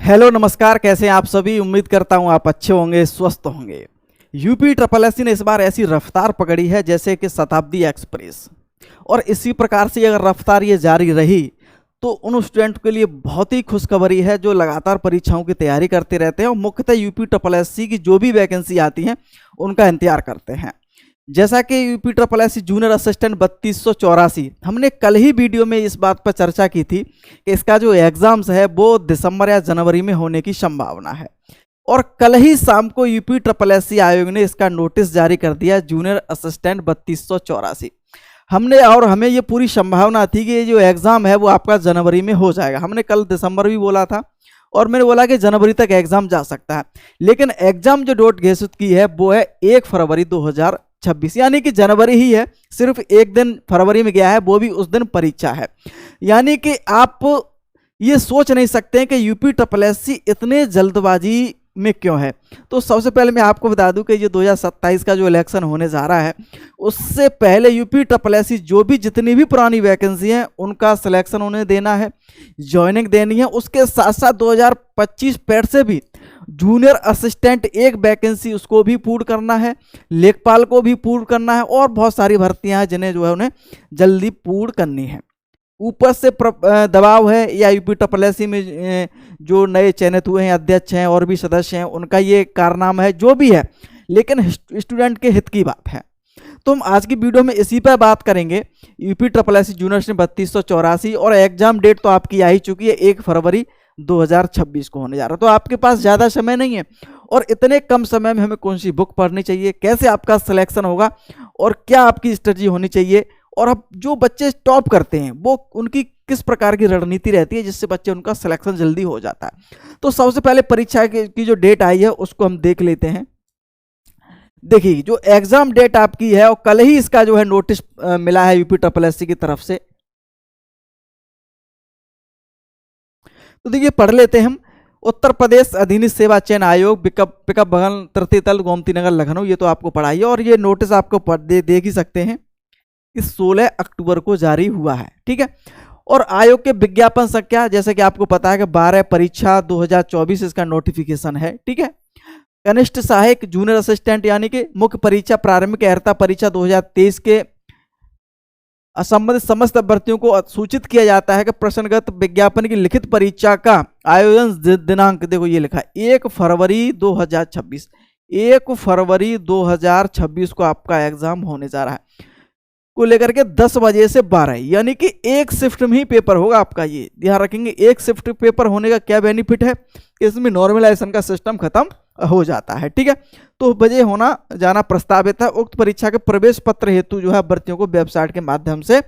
Hello नमस्कार, कैसे हैं आप सभी। उम्मीद करता हूं आप अच्छे होंगे, स्वस्थ होंगे। यूपी ट्रिपल एससी ने इस बार ऐसी रफ्तार पकड़ी है जैसे कि शताब्दी एक्सप्रेस, और इसी प्रकार से अगर रफ्तार ये जारी रही तो उन स्टूडेंट के लिए बहुत ही खुशखबरी है जो लगातार परीक्षाओं की तैयारी करते रहते हैं और मुख्यतः यूपी ट्रिपल एससी की जो भी वैकेंसी आती हैं उनका इंतजार करते हैं। जैसा कि UP triple SC junior assistant 3284, हमने कल ही वीडियो में इस बात पर चर्चा की थी कि इसका जो एग्जाम्स है वो दिसंबर या जनवरी में होने की संभावना है, और कल ही शाम को यूपी ट्रिपल एससी आयोग ने इसका नोटिस जारी कर दिया। जूनियर असिस्टेंट 3284 हमें ये पूरी संभावना थी कि ये जो एग्ज़ाम है वो आपका जनवरी में हो जाएगा। हमने कल दिसंबर भी बोला था और मैंने बोला कि जनवरी तक एग्ज़ाम जा सकता है, लेकिन एग्ज़ाम जो डेट घोषित की है वो है 1 फरवरी 2026, यानी कि जनवरी ही है, सिर्फ एक दिन फरवरी में गया है, वो भी उस दिन परीक्षा है। यानी कि आप ये सोच नहीं सकते कि यूपी ट्रिपल एससी इतने जल्दबाजी में क्यों है। तो सबसे पहले मैं आपको बता दूं कि ये 2027 का जो इलेक्शन होने जा रहा है उससे पहले यूपी ट्रिपल एससी जो भी जितनी भी पुरानी वैकेंसी हैं उनका सिलेक्शन उन्हें देना है, ज्वाइनिंग देनी है। उसके साथ साथ 2025 पैड से भी जूनियर असिस्टेंट एक वैकेंसी उसको भी पूर्ण करना है, लेखपाल को भी पूर्ण करना है, और बहुत सारी भर्तियां हैं जिन्हें जो है उन्हें जल्दी पूर्ण करनी है। ऊपर से दबाव है या यूपी ट्रिपल एससी में जो नए चयनित हुए हैं अध्यक्ष हैं और भी सदस्य हैं उनका ये कारनामा है, जो भी है, लेकिन स्टूडेंट के हित की बात है। तो हम आज की वीडियो में इसी पर बात करेंगे। यूपी ट्रिपल एससी जूनियर 3284, और एग्जाम डेट तो आपकी आ ही चुकी है, 1 फरवरी 2026 को होने जा रहा है। तो आपके पास ज़्यादा समय नहीं है, और इतने कम समय में हमें कौन सी बुक पढ़नी चाहिए, कैसे आपका सिलेक्शन होगा, और क्या आपकी स्ट्रेटजी होनी चाहिए, और अब जो बच्चे टॉप करते हैं वो उनकी किस प्रकार की रणनीति रहती है जिससे बच्चे उनका सिलेक्शन जल्दी हो जाता है। तो सबसे पहले परीक्षा की जो डेट आई है उसको हम देख लेते हैं। देखिए, जो एग्जाम डेट आपकी है और कल ही इसका जो है नोटिस मिला है यूपी ट्रिपल एससी की तरफ से। तो देखिए, पढ़ लेते हैं हम। उत्तर प्रदेश अधीनस्थ सेवा चयन आयोग, पिकअप भवन, तृतीय तल, गोमती नगर, लखनऊ, ये तो आपको पढ़ाई है, और ये नोटिस आपको देख ही सकते हैं। इस 16 अक्टूबर को जारी हुआ है, ठीक है। और आयोग के विज्ञापन संख्या, जैसे कि आपको पता है कि 12 परीक्षा 2024 इसका नोटिफिकेशन है, ठीक है। कनिष्ठ सहायक जूनियर असिस्टेंट यानी कि मुख्य परीक्षा, प्रारंभिक अर्हता परीक्षा 2023 के असंबंधित समस्त अभ्यर्थियों को सूचित किया जाता है कि प्रश्नगत विज्ञापन की लिखित परीक्षा का आयोजन दिनांक, देखो ये लिखा है 1 फरवरी 2026, 1 फरवरी 2026 को आपका एग्जाम होने जा रहा है, को लेकर के 10 बजे से 12, यानी कि एक शिफ्ट में ही पेपर होगा आपका। ये ध्यान रखेंगे, एक शिफ्ट पेपर होने का क्या बेनिफिट है, इसमें नॉर्मलाइजेशन का सिस्टम खत्म हो जाता है, ठीक है। तो बजे होना जाना प्रस्तावित है। उक्त परीक्षा के प्रवेश पत्र हेतु जो है अभ्यर्थियों को वेबसाइट के माध्यम से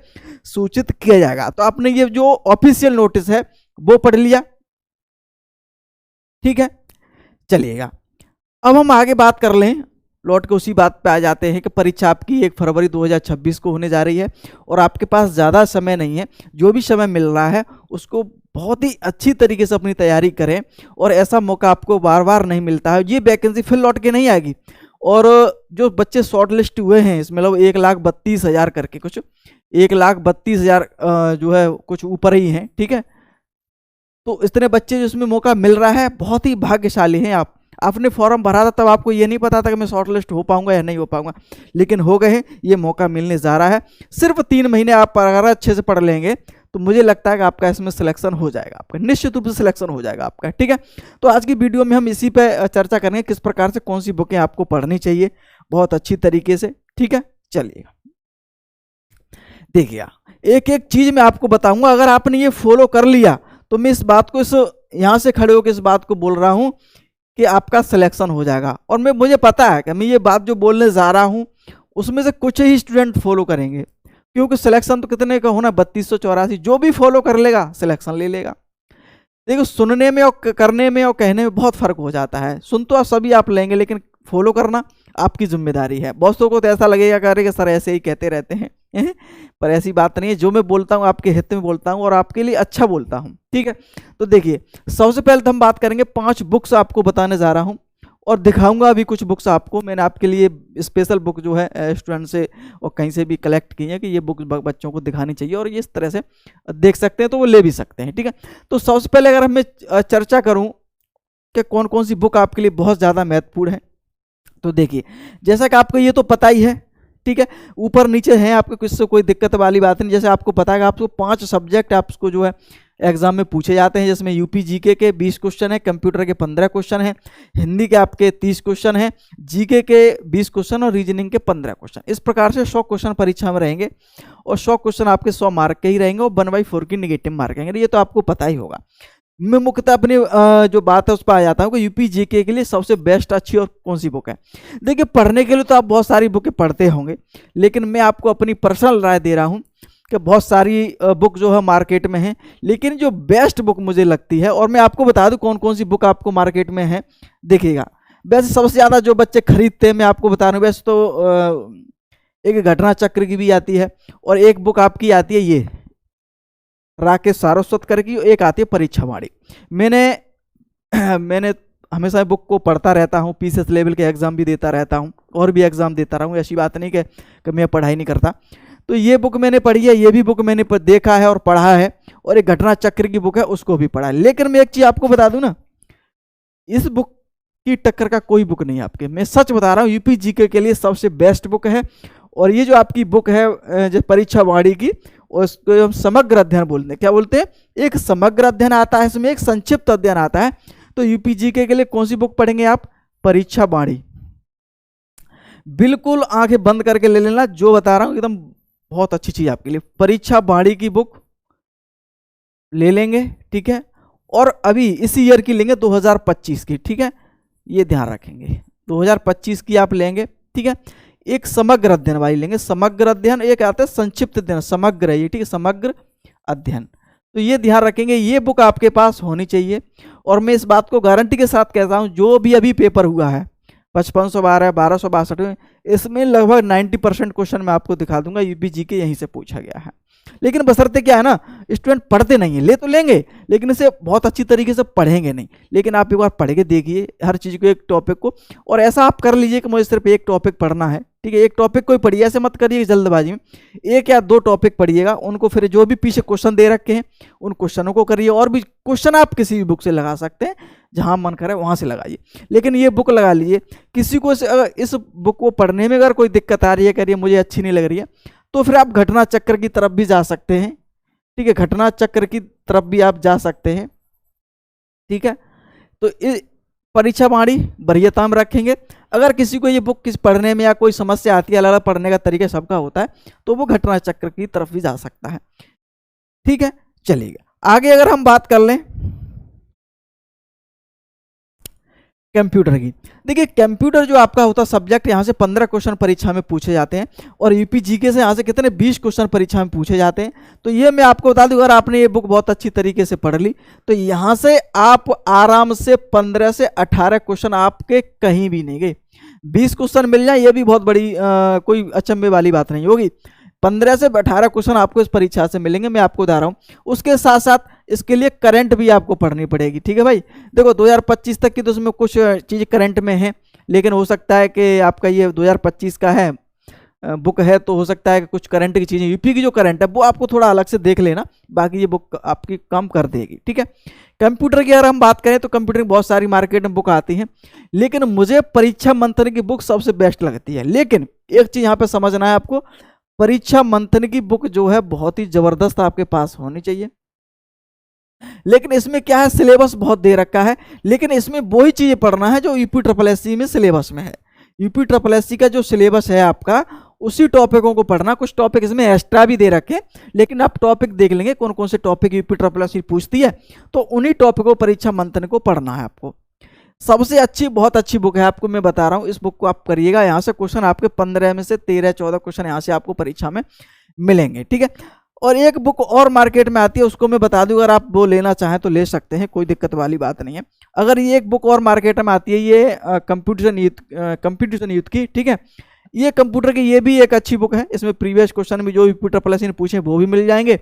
सूचित किया जाएगा। तो आपने ये जो ऑफिशियल नोटिस है वो पढ़ लिया, ठीक है। चलिएगा, अब हम आगे बात कर लें, लौट के उसी बात पे आ जाते हैं कि परीक्षा आपकी 1 फरवरी 2026 को होने जा रही है और आपके पास ज़्यादा समय नहीं है। जो भी समय मिल रहा है उसको बहुत ही अच्छी तरीके से अपनी तैयारी करें, और ऐसा मौका आपको बार बार नहीं मिलता है। ये वैकेंसी फिर लौट के नहीं आएगी, और जो बच्चे शॉर्ट लिस्ट हुए हैं इसमें मतलब 1,32,000 करके, कुछ 1,32,000 जो है कुछ ऊपर ही हैं, ठीक है। तो इतने बच्चे जो इसमें मौका मिल रहा है, बहुत ही भाग्यशाली हैं आप। आपने फॉर्म भरा था तब आपको ये नहीं पता था कि मैं शॉर्ट लिस्ट हो पाऊंगा या नहीं हो पाऊंगा, लेकिन हो गए हैं, ये मौका मिलने जा रहा है। सिर्फ 3 महीने आप अगर अच्छे से पढ़ लेंगे तो मुझे लगता है कि आपका इसमें सिलेक्शन हो जाएगा, आपका निश्चित रूप से सिलेक्शन हो जाएगा आपका, ठीक है। तो आज की वीडियो में हम इसी पे चर्चा करेंगे किस प्रकार से कौन सी बुकें आपको पढ़नी चाहिए बहुत अच्छी तरीके से, ठीक है। चलिएगा, देखिए, एक एक चीज मैं आपको बताऊंगा। अगर आपने ये फॉलो कर लिया तो मैं इस बात को यहाँ से खड़े होकर इस बात को बोल रहा हूँ कि आपका सिलेक्शन हो जाएगा। और मुझे पता है कि मैं ये बात जो बोलने जा रहा हूँ उसमें से कुछ ही स्टूडेंट फॉलो करेंगे, क्योंकि सिलेक्शन तो कितने का होना, 3284, जो भी फॉलो कर लेगा सिलेक्शन ले लेगा। देखो, सुनने में और करने में और कहने में बहुत फर्क हो जाता है। सुन तो सभी आप लेंगे, लेकिन फॉलो करना आपकी जिम्मेदारी है। बहुतों को तो ऐसा लगेगा कि सर ऐसे ही कहते रहते हैं, पर ऐसी बात नहीं है। जो मैं बोलता हूँ आपके हित में बोलता हूँ और आपके लिए अच्छा बोलता हूँ, ठीक है। तो देखिए, सबसे पहले तो हम बात करेंगे 5 बुक्स आपको बताने जा रहा हूँ, और दिखाऊंगा अभी कुछ बुक्स आपको। मैंने आपके लिए स्पेशल बुक जो है स्टूडेंट से और कहीं से भी कलेक्ट की है कि ये बुक बच्चों को दिखानी चाहिए, और ये इस तरह से देख सकते हैं तो वो ले भी सकते हैं, ठीक है। तो सबसे पहले अगर मैं चर्चा करूं कि कौन कौन सी बुक आपके लिए बहुत ज़्यादा महत्वपूर्ण है। तो देखिए, जैसा कि आपको ये तो पता ही है, ठीक है, ऊपर नीचे है आपको, किससे कोई दिक्कत वाली बात नहीं। जैसे आपको पता है कि आपको 5 सब्जेक्ट आपको जो है एग्जाम में पूछे जाते हैं, जिसमें यूपी जीके के 20 क्वेश्चन है, कंप्यूटर के 15 क्वेश्चन है, हिंदी के आपके 30 क्वेश्चन है, जीके के 20 क्वेश्चन और रीजनिंग के 15 क्वेश्चन। इस प्रकार से 100 क्वेश्चन परीक्षा में रहेंगे और 100 क्वेश्चन आपके 100 मार्क के ही रहेंगे और 1/4 की निगेटिव मार्क रहेंगे। ये तो आपको पता ही होगा। मैं मुख्यतः अपनी जो बात है उस पर आ जाता हूँ कि यूपी जीके के लिए सबसे बेस्ट अच्छी और कौन सी बुक है। देखिए, पढ़ने के लिए तो आप बहुत सारी बुकें पढ़ते होंगे, लेकिन मैं आपको अपनी पर्सनल राय दे रहा हूँ कि बहुत सारी बुक जो है मार्केट में है, लेकिन जो बेस्ट बुक मुझे लगती है, और मैं आपको बता दूं कौन कौन सी बुक आपको मार्केट में है। देखिएगा, वैसे सबसे ज़्यादा जो बच्चे खरीदते हैं, मैं आपको बता रहा हूँ, वैसे तो एक घटना चक्र की भी आती है और एक बुक आपकी आती है ये राकेश सारस्वत करके, एक आती है परीक्षा वाणी। मैंने हमेशा बुक को पढ़ता रहता हूँ, पीसीएस लेवल के एग्जाम भी देता रहता हूँ और भी एग्जाम देता रहा हूँ, ऐसी बात नहीं कि मैं पढ़ाई नहीं करता। तो ये बुक मैंने पढ़ी है, ये भी बुक मैंने देखा है और पढ़ा है, और एक घटना चक्र की बुक है उसको भी पढ़ा है। लेकिन मैं एक चीज़ आपको बता दूं ना, इस बुक की टक्कर का कोई बुक नहीं आपके, मैं सच बता रहा हूँ, यूपी जीके के लिए सबसे बेस्ट बुक है। और ये जो आपकी बुक है जो परीक्षा वाणी की, उसको हम समग्र अध्ययन बोलते हैं। क्या बोलते हैं? एक समग्र अध्ययन आता है, इसमें एक संक्षिप्त अध्ययन आता है। तो यूपी जीके के लिए कौन सी बुक पढ़ेंगे आप? परीक्षा वाणी। बिल्कुल आंखें बंद करके ले लेना, जो बता रहा हूँ एकदम बहुत अच्छी चीज आपके लिए। परीक्षा वाणी की बुक ले लेंगे, ठीक है, और अभी इसी ईयर की लेंगे 2025 की, ठीक है, ये ध्यान रखेंगे 2025 की आप लेंगे, ठीक है। एक समग्र अध्ययन वाली लेंगे, समग्र अध्ययन, एक आता है संक्षिप्त अध्ययन, समग्र है ये, ठीक है, समग्र अध्ययन। तो ये ध्यान रखेंगे, ये बुक आपके पास होनी चाहिए। और मैं इस बात को गारंटी के साथ कहता हूँ, जो भी अभी पेपर हुआ है 5512 1262 में, इसमें लगभग 90% क्वेश्चन मैं आपको दिखा दूंगा यूपी जीके यहीं से पूछा गया है। लेकिन बशर्ते क्या है ना, स्टूडेंट पढ़ते नहीं है, ले तो लेंगे लेकिन इसे बहुत अच्छी तरीके से पढ़ेंगे नहीं। लेकिन आप एक बार पढ़ के देखिए हर चीज़ को, एक टॉपिक को, और ऐसा आप कर लीजिए कि मुझे सिर्फ एक टॉपिक पढ़ना है, ठीक है, एक टॉपिक को ही पढ़िए, ऐसे मत करिए जल्दबाजी में। 1 या 2 टॉपिक पढ़िएगा, उनको फिर जो भी पीछे क्वेश्चन दे रखे हैं उन क्वेश्चनों को करिए, और भी क्वेश्चन आप किसी भी बुक से लगा सकते हैं, जहां मन करे वहां से लगाइए, लेकिन ये बुक लगा लीजिए। किसी को अगर इस बुक को पढ़ने में अगर कोई दिक्कत आ रही है, करिए मुझे अच्छी नहीं लग रही है, तो फिर आप घटना चक्र की तरफ भी जा सकते हैं, ठीक है, घटना चक्र की तरफ भी आप जा सकते हैं, ठीक है। तो परीक्षा वाणी वरीयता में रखेंगे। अगर किसी को ये बुक किस पढ़ने में या कोई समस्या आती है, अलग अलग पढ़ने का तरीका सबका होता है, तो वो घटना चक्र की तरफ भी जा सकता है, ठीक है। चलिएगा आगे अगर हम बात कर लें कंप्यूटर की। देखिए, कंप्यूटर जो आपका होता है सब्जेक्ट, यहाँ से 15 क्वेश्चन परीक्षा में पूछे जाते हैं, और यूपी जीके से यहाँ से कितने 20 क्वेश्चन परीक्षा में पूछे जाते हैं। तो ये मैं आपको बता दूं, अगर आपने ये बुक बहुत अच्छी तरीके से पढ़ ली, तो यहाँ से आप आराम से 15 से 18 क्वेश्चन आपके कहीं भी नहीं गए। 20 क्वेश्चन मिल जाए, ये भी बहुत बड़ी कोई अचंभे वाली बात नहीं होगी। 15 से 18 क्वेश्चन आपको इस परीक्षा से मिलेंगे, मैं आपको बता रहा हूँ। उसके साथ साथ इसके लिए करंट भी आपको पढ़नी पड़ेगी, ठीक है भाई। देखो 2025 तक की तो उसमें कुछ चीज़ करंट में है, लेकिन हो सकता है कि आपका ये 2025 का है बुक है, तो हो सकता है कि कुछ करंट की चीज़ें, यूपी की जो करंट है वो आपको थोड़ा अलग से देख लेना, बाकी ये बुक आपकी कम कर देगी, ठीक है। कंप्यूटर की अगर हम बात करें तो कंप्यूटर की बहुत सारी मार्केट में बुक आती हैं, लेकिन मुझे परीक्षा मंथन की बुक सबसे बेस्ट लगती है। लेकिन एक चीज़ यहाँ पर समझना है आपको, परीक्षा मंथन की बुक जो है बहुत ही जबरदस्त आपके पास होनी चाहिए। लेकिन इसमें क्या है, सिलेबस बहुत दे रखा है, लेकिन इसमें वही चीजें पढ़ना है जो यूपी ट्रिपल एससी में सिलेबस में है। यूपी ट्रिपल एससी का जो सिलेबस है आपका, उसी टॉपिकों को पढ़ना। कुछ टॉपिक इसमें एक्स्ट्रा भी दे रखे, लेकिन आप टॉपिक देख लेंगे कौन कौन से टॉपिक यूपी ट्रिपल एससी पूछती है, तो उन्हीं टॉपिकों परीक्षा मंथन को पढ़ना है आपको। सबसे अच्छी, बहुत अच्छी बुक है, आपको मैं बता रहा हूँ, इस बुक को आप करिएगा। यहाँ से क्वेश्चन आपके 15 में से 13-14 क्वेश्चन यहाँ से आपको परीक्षा में मिलेंगे, ठीक है। और एक बुक और मार्केट में आती है, उसको मैं बता दूं, अगर आप वो लेना चाहें तो ले सकते हैं, कोई दिक्कत वाली बात नहीं है। अगर ये एक बुक और मार्केट में आती है, ये कंप्यूटेशन यूथ की, ठीक है, ये कंप्यूटर की ये भी एक अच्छी बुक है। इसमें प्रीवियस क्वेश्चन भी जो यूपी ट्रिपल एससी ने पूछे वो भी मिल जाएंगे,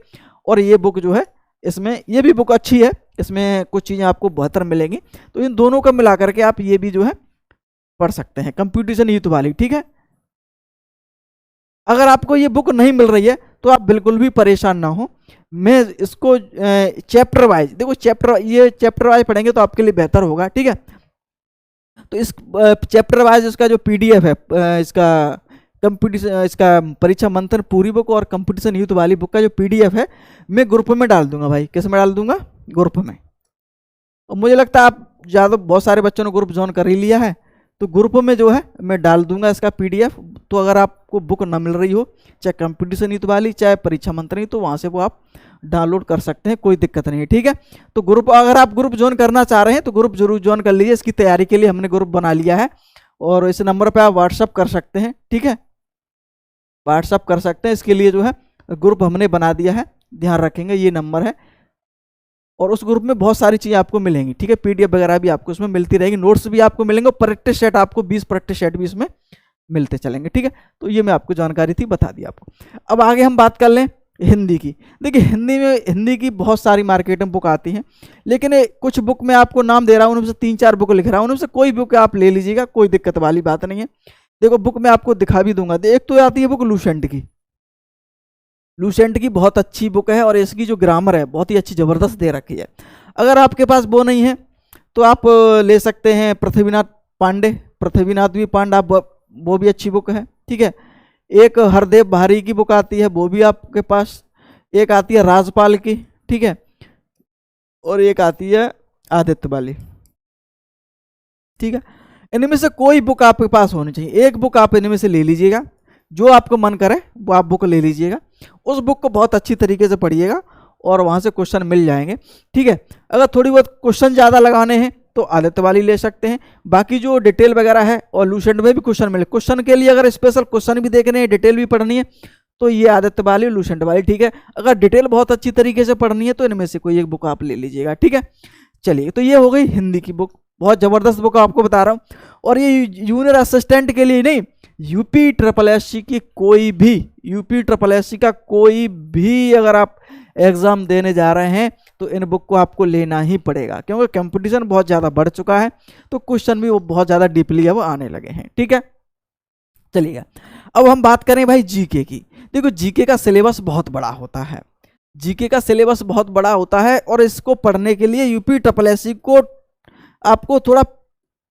और ये बुक जो है इसमें, ये भी बुक अच्छी है, इसमें कुछ चीज़ें आपको बेहतर मिलेंगी। तो इन दोनों का मिला करके आप ये भी जो है पढ़ सकते हैं, कंप्यूटेशन यूथ वाली, ठीक है। अगर आपको ये बुक नहीं मिल रही है तो आप बिल्कुल भी परेशान ना हो, मैं इसको चैप्टर वाइज, देखो ये चैप्टर वाइज पढ़ेंगे तो आपके लिए बेहतर होगा, ठीक है। तो इस चैप्टर वाइज इसका जो पीडीएफ है, इसका कंपटीशन, इसका परीक्षा मंथन पूरी बुक और कंपटीशन यूथ वाली बुक का जो पीडीएफ है मैं ग्रुप में डाल दूंगा भाई। किस में डाल दूंगा? ग्रुप में। और मुझे लगता है आप ज़्यादा बहुत सारे बच्चों ने ग्रुप ज्वाइन कर ही लिया है, तो ग्रुप में जो है मैं डाल दूंगा इसका पीडीएफ। तो अगर आपको बुक ना मिल रही हो, चाहे कंपटीशन यूथ वाली चाहे परीक्षा मंथन, तो वहाँ से वो आप डाउनलोड कर सकते हैं, कोई दिक्कत नहीं है, ठीक है। तो ग्रुप, अगर आप ग्रुप ज्वाइन करना चाह रहे हैं तो ग्रुप जरूर ज्वाइन कर लीजिए। इसकी तैयारी के लिए हमने ग्रुप बना लिया है और इस नंबर पर आप व्हाट्सअप कर सकते हैं, ठीक है, व्हाट्सअप कर सकते हैं। इसके लिए जो है ग्रुप हमने बना दिया है, ध्यान रखेंगे, ये नंबर है। और उस ग्रुप में बहुत सारी चीज़ें आपको मिलेंगी, ठीक है, पीडीएफ वगैरह भी आपको उसमें मिलती रहेगी, नोट्स भी आपको मिलेंगे और प्रैक्टिस सेट आपको 20 प्रैक्टिस सेट भी इसमें मिलते चलेंगे, ठीक है। तो ये मैं आपको जानकारी थी, बता दी आपको। अब आगे हम बात कर लें हिंदी की। देखिए हिंदी की बहुत सारी मार्केट में बुक आती हैं, लेकिन कुछ बुक मैं आपको नाम दे रहा हूँ, उनमें से 3-4 बुक लिख रहा हूँ, उनमें से कोई बुक आप ले लीजिएगा, कोई दिक्कत वाली बात नहीं है। देखो बुक मैं आपको दिखा भी दूंगा। एक तो आती है बुक लूसेंट की। लूसेंट की बहुत अच्छी बुक है और इसकी जो ग्रामर है बहुत ही अच्छी ज़बरदस्त दे रखी है। अगर आपके पास वो नहीं है तो आप ले सकते हैं पृथ्वीनाथ पांडे, पृथ्वीनाथ पांडे, आप वो भी अच्छी बुक है, ठीक है। एक हरदेव भारी की बुक आती है, वो भी आपके पास। एक आती है राजपाल की, ठीक है, और एक आती है आदित्य वाली, ठीक है। इनमें से कोई बुक आपके पास होनी चाहिए, एक बुक आप इनमें से ले लीजिएगा, जो आपको मन करे वो आप बुक ले लीजिएगा। उस बुक को बहुत अच्छी तरीके से पढ़िएगा और वहाँ से क्वेश्चन मिल जाएंगे, ठीक है। अगर थोड़ी बहुत क्वेश्चन ज़्यादा लगाने हैं तो आदित्य वाली ले सकते हैं। बाकी जो डिटेल वगैरह है और लूसेंट में भी क्वेश्चन मिले, क्वेश्चन के लिए अगर स्पेशल क्वेश्चन भी देखने हैं, डिटेल भी पढ़नी है, तो ये आदित्य वाली और लूसेंट वाली, ठीक है। अगर डिटेल बहुत अच्छी तरीके से पढ़नी है तो इनमें से कोई एक बुक आप ले लीजिएगा, ठीक है। चलिए, तो ये हो गई हिंदी की बुक, बहुत ज़बरदस्त बुक आपको बता रहा हूँ। और ये जूनियर असिस्टेंट के लिए नहीं, यूपी ट्रिपल एससी की कोई भी, यूपी ट्रिपल एससी का कोई भी अगर आप एग्ज़ाम देने जा रहे हैं तो इन बुक को आपको लेना ही पड़ेगा, क्योंकि कंपटीशन बहुत ज़्यादा बढ़ चुका है, तो क्वेश्चन भी वो बहुत ज़्यादा डीपली अब आने लगे हैं, ठीक है। चलिएगा, अब हम बात करें भाई जीके की। देखो जीके का सिलेबस बहुत बड़ा होता है, जीके का सिलेबस बहुत बड़ा होता है और इसको पढ़ने के लिए यूपी ट्रिपल एससी को आपको थोड़ा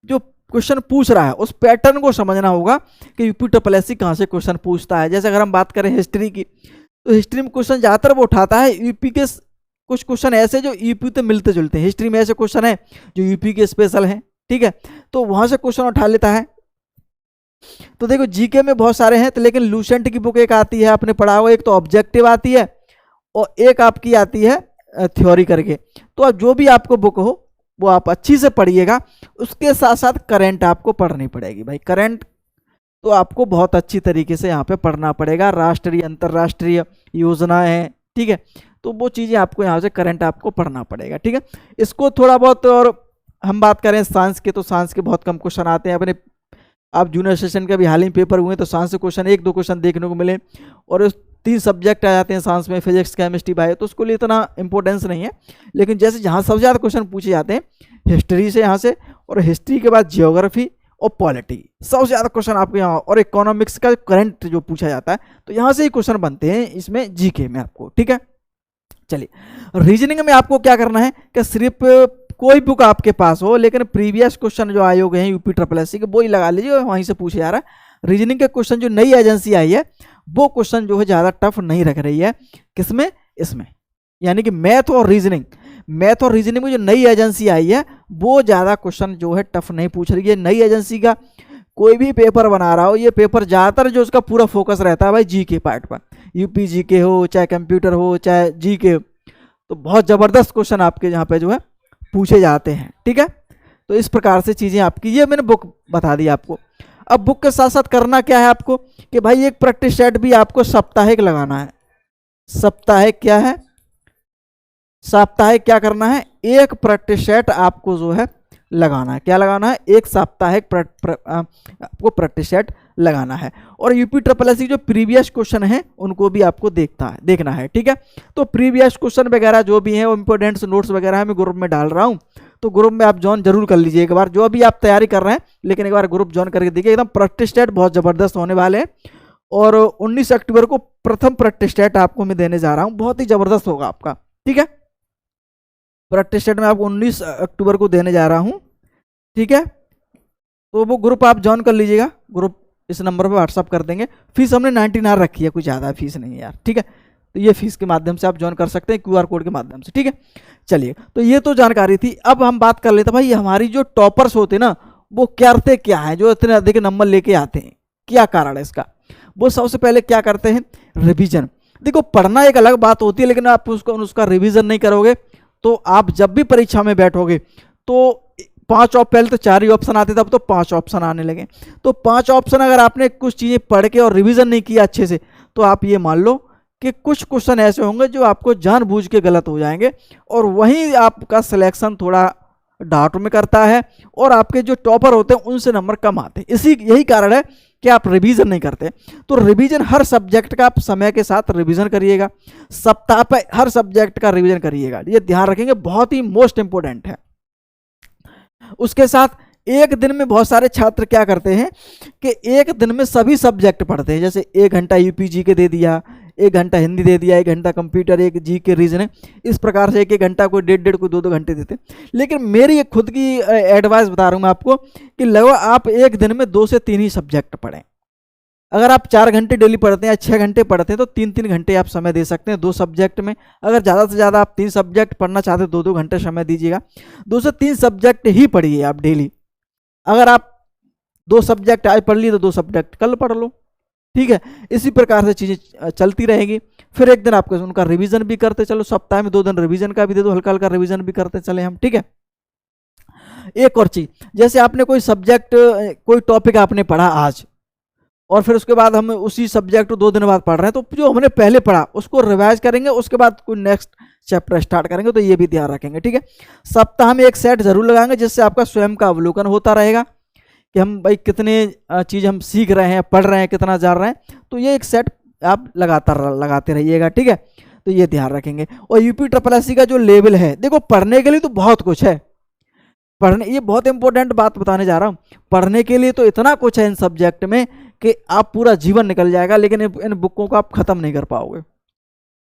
जो क्वेश्चन पूछ रहा है उस पैटर्न को समझना होगा कि यूपी ट्रिपल एससी कहाँ से क्वेश्चन पूछता है। जैसे अगर हम बात करें हिस्ट्री की, तो हिस्ट्री में क्वेश्चन ज़्यादातर वो उठाता है यूपी के कुछ क्वेश्चन ऐसे जो यूपी से मिलते जुलते हैं। हिस्ट्री में ऐसे क्वेश्चन है जो यूपी के स्पेशल हैं, ठीक है, तो वहाँ से क्वेश्चन उठा लेता है। तो देखो जीके में बहुत सारे हैं, तो लेकिन लूसेंट की बुक एक आती है, आपने पढ़ा हो, एक तो ऑब्जेक्टिव आती है और एक आपकी आती है थ्योरी करके। तो अब जो भी आपको बुक हो वो आप अच्छी से पढ़िएगा, उसके साथ साथ करंट आपको पढ़नी पड़ेगी भाई। करंट तो आपको बहुत अच्छी तरीके से यहाँ पे पढ़ना पड़ेगा, राष्ट्रीय अंतर्राष्ट्रीय योजनाएं हैं, ठीक है, तो वो चीज़ें आपको यहाँ से करंट आपको पढ़ना पड़ेगा, ठीक है। इसको थोड़ा बहुत, और हम बात करें साइंस के, तो साइंस के बहुत कम क्वेश्चन आते हैं। अपने आप जूनियर सेशन का भी हाल ही पेपर हुए तो साइंस से क्वेश्चन 1-2 क्वेश्चन देखने को मिले, और 3 सब्जेक्ट आ जाते हैं साइंस में, फिजिक्स केमिस्ट्री बायो, तो उसको लिए इतना इंपॉर्टेंस नहीं है। लेकिन जैसे जहाँ सबसे ज़्यादा क्वेश्चन पूछे जाते हैं हिस्ट्री से, यहाँ से, और हिस्ट्री के बाद जियोग्राफी और पॉलिटी, सबसे ज़्यादा क्वेश्चन आपको यहाँ, और इकोनॉमिक्स का करंट जो पूछा जाता है, तो यहाँ से ही क्वेश्चन बनते हैं इसमें जीके में आपको, ठीक है। चलिए, रीजनिंग में आपको क्या करना है कि सिर्फ कोई बुक आपके पास हो, लेकिन प्रीवियस क्वेश्चन जो आए हुए हैं यूपी ट्रिपल एससी के, वो ही लगा लीजिए, वहीं से पूछे जा रहा है। रीजनिंग के क्वेश्चन जो नई एजेंसी आई है वो क्वेश्चन जो है ज़्यादा टफ नहीं रख रही है, किसमें, इसमें, यानी कि मैथ और रीजनिंग में जो नई एजेंसी आई है वो ज़्यादा क्वेश्चन जो है टफ नहीं पूछ रही है। नई एजेंसी का कोई भी पेपर बना रहा हो, ये पेपर ज़्यादातर जो उसका पूरा फोकस रहता है भाई जीके पार्ट पर, यूपी जीके हो, चाहे कंप्यूटर हो, चाहे जीके, तो बहुत ज़बरदस्त क्वेश्चन आपके यहाँ पे जो है पूछे जाते हैं, ठीक है। तो इस प्रकार से चीज़ें आपकी, ये मैंने बुक बता दी आपको। अब बुक के साथ साथ करना क्या है आपको कि भाई एक प्रैक्टिस सेट भी आपको साप्ताहिक लगाना है। साप्ताहिक क्या है, साप्ताहिक क्या करना है, एक प्रैक्टिस सेट आपको जो है लगाना है। क्या लगाना है, एक साप्ताहिक आपको प्रैक्टिस सेट लगाना है। और यूपी ट्रिपल एससी जो प्रीवियस क्वेश्चन है उनको भी आपको देखना है, ठीक है। तो प्रीवियस क्वेश्चन वगैरह जो भी है वो इंपॉर्टेंट नोट्स वगैरह मैं ग्रुप में डाल रहा हूँ, तो ग्रुप में आप ज्वाइन जरूर कर लीजिए एक बार, जो अभी आप तैयारी कर रहे हैं, लेकिन एक बार ग्रुप ज्वाइन करके देखिए, एकदम प्रैक्टिस सेट बहुत ज़बरदस्त होने वाले हैं। और 19 अक्टूबर को प्रथम प्रैक्टिस आपको मैं देने जा रहा हूँ, बहुत ही ज़बरदस्त होगा आपका। ठीक है, प्रैक्टिस में आपको 19 अक्टूबर को देने जा रहा हूँ। ठीक है, तो वो ग्रुप आप ज्वाइन कर लीजिएगा, ग्रुप इस नंबर पर व्हाट्सअप कर देंगे। फीस हमने 99 रखी है, कुछ ज़्यादा फीस नहीं है यार। ठीक है, तो ये फीस के माध्यम से आप ज्वाइन कर सकते हैं, QR कोड के माध्यम से। ठीक है, चलिए, तो ये तो जानकारी थी। अब हम बात कर लेते हैं भाई, हमारी जो टॉपर्स होते ना, वो करते क्या है, जो इतने अधिक नंबर लेके आते हैं, क्या कारण है इसका? वो सबसे पहले क्या करते हैं? रिवीजन। देखो, पढ़ना एक अलग बात होती है, लेकिन आप उसका रिवीजन नहीं करोगे तो आप जब भी परीक्षा में बैठोगे तो 5 पहले तो 4 ही ऑप्शन आते थे, अब तो 5 ऑप्शन आने लगे। तो 5 ऑप्शन अगर आपने कुछ चीज़ें पढ़ के और रिवीजन नहीं किया अच्छे से, तो आप ये मान लो कि कुछ क्वेश्चन ऐसे होंगे जो आपको जानबूझ के गलत हो जाएंगे, और वहीं आपका सिलेक्शन थोड़ा डाउट में करता है, और आपके जो टॉपर होते हैं उनसे नंबर कम आते हैं। यही कारण है कि आप रिवीजन नहीं करते। तो रिवीजन हर सब्जेक्ट का आप समय के साथ रिवीजन करिएगा, सप्ताह पर हर सब्जेक्ट का रिवीजन करिएगा, ये ध्यान रखेंगे, बहुत ही मोस्ट इंपॉर्टेंट है। उसके साथ एक दिन में बहुत सारे छात्र क्या करते हैं कि एक दिन में सभी सब्जेक्ट पढ़ते हैं, जैसे 1 घंटा यूपीजी के दे दिया, 1 घंटा हिंदी दे दिया, 1 घंटा कंप्यूटर, 1 जी के रीजनिंग, इस प्रकार से 1-1 घंटा, कोई 1.5-1.5, कोई 2-2 घंटे देते हैं। लेकिन मेरी एक खुद की एडवाइस बता रहा हूँ मैं आपको कि लगभग आप एक दिन में 2 से 3 ही सब्जेक्ट पढ़ें। अगर आप 4 घंटे डेली पढ़ते हैं या 6 घंटे पढ़ते हैं तो 3-3 घंटे आप समय दे सकते हैं 2 सब्जेक्ट में। अगर ज़्यादा से ज़्यादा आप 3 सब्जेक्ट पढ़ना चाहते हैं, 2-2 घंटे समय दीजिएगा। 2 से 3 सब्जेक्ट ही पढ़िए आप डेली। अगर आप 2 सब्जेक्ट आज पढ़ लिए तो 2 सब्जेक्ट कल पढ़ लो। ठीक है, इसी प्रकार से चीज़ें चलती रहेगी। फिर एक दिन आपको उनका रिवीजन भी करते चलो, सप्ताह में 2 दिन रिवीजन का भी दे दो, हल्का हल्का रिवीजन भी करते चले हम। ठीक है, एक और चीज़, जैसे आपने कोई सब्जेक्ट, कोई टॉपिक आपने पढ़ा आज, और फिर उसके बाद हम उसी सब्जेक्ट को 2 दिन बाद पढ़ रहे हैं, तो जो हमने पहले पढ़ा उसको रिवाइज करेंगे, उसके बाद कोई नेक्स्ट चैप्टर स्टार्ट करेंगे, तो ये भी ध्यान रखेंगे। ठीक है, सप्ताह में एक सेट जरूर लगाएंगे, जिससे आपका स्वयं का अवलोकन होता रहेगा कि हम भाई कितने चीज़ हम सीख रहे हैं, पढ़ रहे हैं, कितना जान रहे हैं। तो ये एक सेट आप लगाते रहिएगा। ठीक है, तो ये ध्यान रखेंगे। और UPSSC का जो लेवल है, देखो पढ़ने के लिए तो बहुत कुछ है, पढ़ने, ये बहुत इंपॉर्टेंट बात बताने जा रहा हूँ, पढ़ने के लिए तो इतना कुछ है इन सब्जेक्ट में कि आप पूरा जीवन निकल जाएगा, लेकिन इन बुकों को आप ख़त्म नहीं कर पाओगे।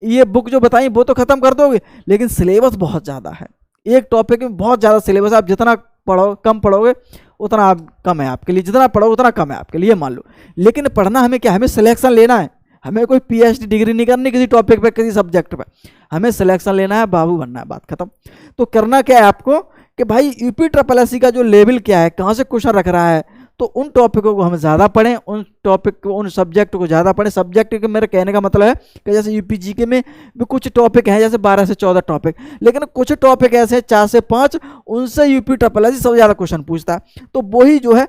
ये बुक जो बताई वो तो ख़त्म कर दोगे, लेकिन सिलेबस बहुत ज़्यादा है, एक टॉपिक में बहुत ज़्यादा सिलेबस। आप जितना पढ़ो, कम पढ़ोगे उतना आप कम है आपके लिए, जितना पढ़ोगे उतना कम है आपके लिए, मान लो। लेकिन पढ़ना हमें क्या, हमें सिलेक्शन लेना है, हमें कोई PhD डिग्री नहीं करनी किसी टॉपिक पे, किसी सब्जेक्ट पे, हमें सिलेक्शन लेना है, बाबू बनना है, बात खत्म। तो करना क्या है आपको कि भाई UPSSC का जो लेवल क्या है, कहाँ से क्वेश्चन रख रहा है, तो उन टॉपिकों को हम ज़्यादा पढ़ें, उन टॉपिक को, उन सब्जेक्ट को ज़्यादा पढ़ें। सब्जेक्ट के मेरे कहने का मतलब है कि जैसे UPG में भी कुछ टॉपिक हैं, जैसे 12 से 14 टॉपिक, लेकिन कुछ टॉपिक ऐसे हैं 4 से 5, उनसे UPSSC सबसे ज़्यादा क्वेश्चन पूछता है। तो वही जो है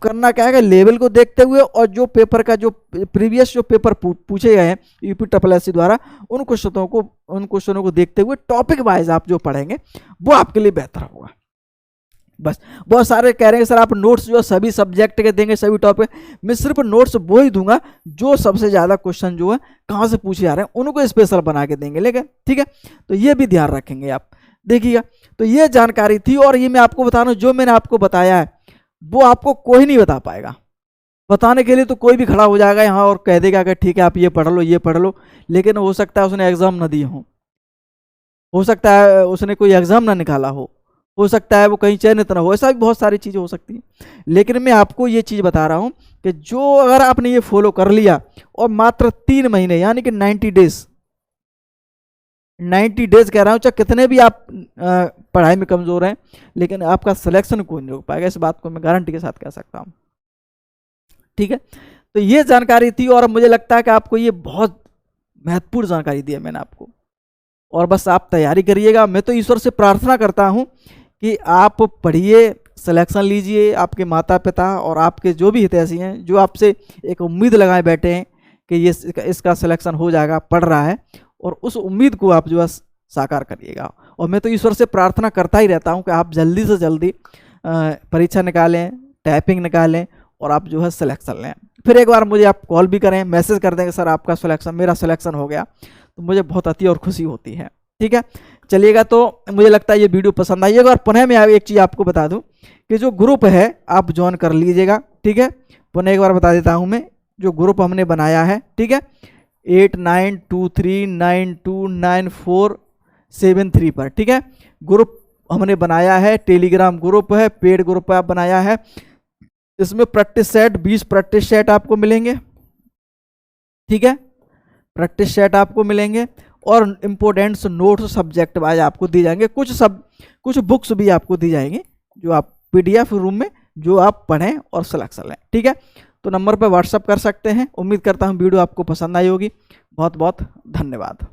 करना क्या है, लेवल को देखते हुए और जो पेपर का जो प्रीवियस जो पेपर पूछे गए हैं UPSSC द्वारा, उन क्वेश्चनों को देखते हुए टॉपिक वाइज आप जो पढ़ेंगे वो आपके लिए बेहतर होगा। बस, बहुत सारे कह रहे हैं सर आप नोट्स जो सभी सब्जेक्ट के देंगे, सभी टॉपिक, मैं सिर्फ नोट्स वो ही दूंगा जो सबसे ज़्यादा क्वेश्चन जो है कहाँ से पूछे जा रहे हैं उनको स्पेशल बना के देंगे। लेकिन ठीक है, तो ये भी ध्यान रखेंगे आप, देखिएगा। तो ये जानकारी थी, और ये मैं आपको बता रहा हूँ, जो मैंने आपको बताया है वो आपको कोई नहीं बता पाएगा। बताने के लिए तो कोई भी खड़ा हो जाएगा यहाँ और कह देगा कि ठीक है आप ये पढ़ लो, ये पढ़ लो, लेकिन हो सकता है उसने एग्जाम ना दिए हो सकता है उसने कोई एग्जाम ना निकाला हो सकता है वो कहीं चयनित ना हो, ऐसा भी बहुत सारी चीज़ें हो सकती हैं। लेकिन मैं आपको ये चीज़ बता रहा हूँ कि जो अगर आपने ये फॉलो कर लिया और मात्र 3 महीने यानी कि 90 डेज कह रहा हूँ, चाहे कितने भी आप पढ़ाई में कमज़ोर हैं, लेकिन आपका सिलेक्शन कोई नहीं रोक पाएगा, इस बात को मैं गारंटी के साथ कह सकता हूँ। ठीक है, तो ये जानकारी थी, और मुझे लगता है कि आपको ये बहुत महत्वपूर्ण जानकारी दी है मैंने आपको, और बस आप तैयारी करिएगा। मैं तो ईश्वर से प्रार्थना करता हूँ कि आप पढ़िए, सिलेक्शन लीजिए, आपके माता पिता और आपके जो भी हितैषी हैं, जो आपसे एक उम्मीद लगाए बैठे हैं कि ये इसका सिलेक्शन हो जाएगा, पढ़ रहा है, और उस उम्मीद को आप जो है साकार करिएगा। और मैं तो ईश्वर से प्रार्थना करता ही रहता हूँ कि आप जल्दी से जल्दी परीक्षा निकालें, टाइपिंग निकालें, और आप जो है सिलेक्शन लें। फिर एक बार मुझे आप कॉल भी करें, मैसेज कर देंगे सर आपका सिलेक्शन, मेरा सिलेक्शन हो गया, तो मुझे बहुत अति और खुशी होती है। ठीक है, चलिएगा, तो मुझे लगता है ये वीडियो पसंद आइएगा। और पुनः मैं एक चीज़ आपको बता दूं कि जो ग्रुप है आप ज्वाइन कर लीजिएगा। ठीक है, पुनः एक बार बता देता हूं मैं, जो ग्रुप हमने बनाया है, ठीक है, 8923929473 पर, ठीक है, ग्रुप हमने बनाया है, टेलीग्राम ग्रुप है, पेड ग्रुप आप बनाया है। इसमें प्रैक्टिस सेट 20 प्रैक्टिस सेट आपको मिलेंगे, ठीक है, प्रैक्टिस सेट आपको मिलेंगे और इंपोर्टेंट्स नोट्स सब्जेक्ट वाइज आपको दी जाएंगे। कुछ बुक्स भी आपको दी जाएंगी जो आप PDF रूम में जो आप पढ़ें और सिलेक्शन लें, ठीक है। तो नंबर पर व्हाट्सअप कर सकते हैं। उम्मीद करता हूँ वीडियो आपको पसंद आई होगी। बहुत बहुत धन्यवाद।